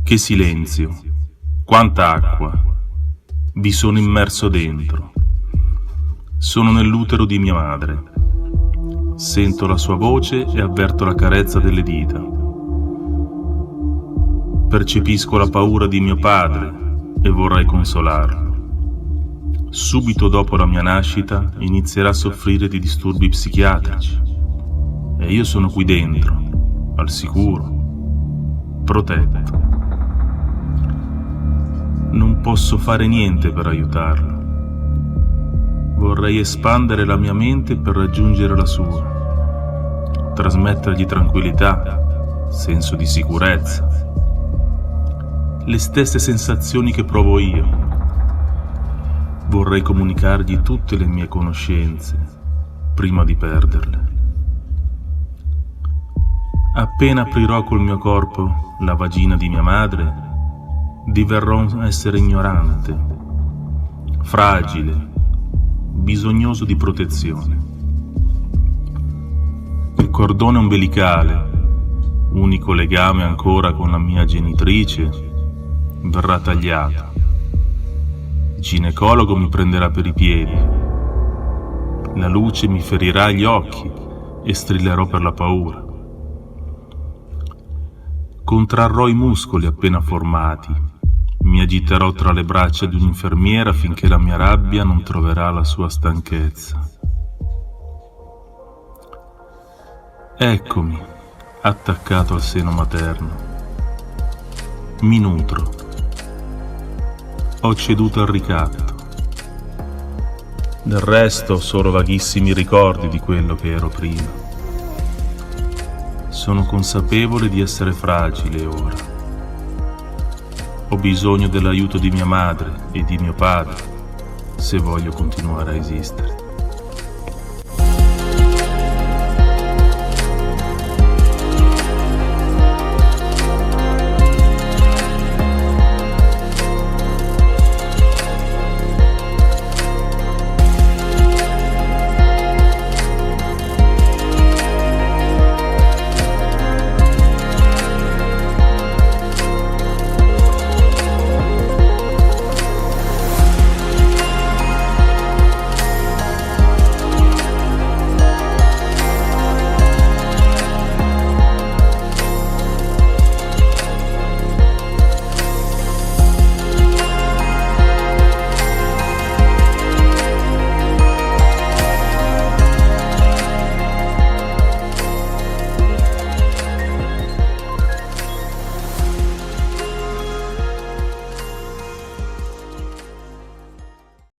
Che silenzio, quanta acqua, vi sono immerso dentro. Sono nell'utero di mia madre. Sento la sua voce e avverto la carezza delle dita. Percepisco la paura di mio padre e vorrei consolarlo. Subito dopo la mia nascita inizierà a soffrire di disturbi psichiatrici e io sono qui dentro, al sicuro, protetto. Non posso fare niente per aiutarlo. Vorrei espandere la mia mente per raggiungere la sua, trasmettergli tranquillità, senso di sicurezza, le stesse sensazioni che provo io. Vorrei comunicargli tutte le mie conoscenze prima di perderle. Appena aprirò col mio corpo la vagina di mia madre, diverrò un essere ignorante, fragile, bisognoso di protezione. Il cordone ombelicale, unico legame ancora con la mia genitrice, verrà tagliato. Il ginecologo mi prenderà per i piedi. La luce mi ferirà gli occhi e strillerò per la paura. Contrarrò i muscoli appena formati. Mi agiterò tra le braccia di un'infermiera finché la mia rabbia non troverà la sua stanchezza. Eccomi, attaccato al seno materno. Mi nutro. Ho ceduto al ricatto. Del resto ho solo vaghissimi ricordi di quello che ero prima. Sono consapevole di essere fragile ora. Ho bisogno dell'aiuto di mia madre e di mio padre se voglio continuare a esistere.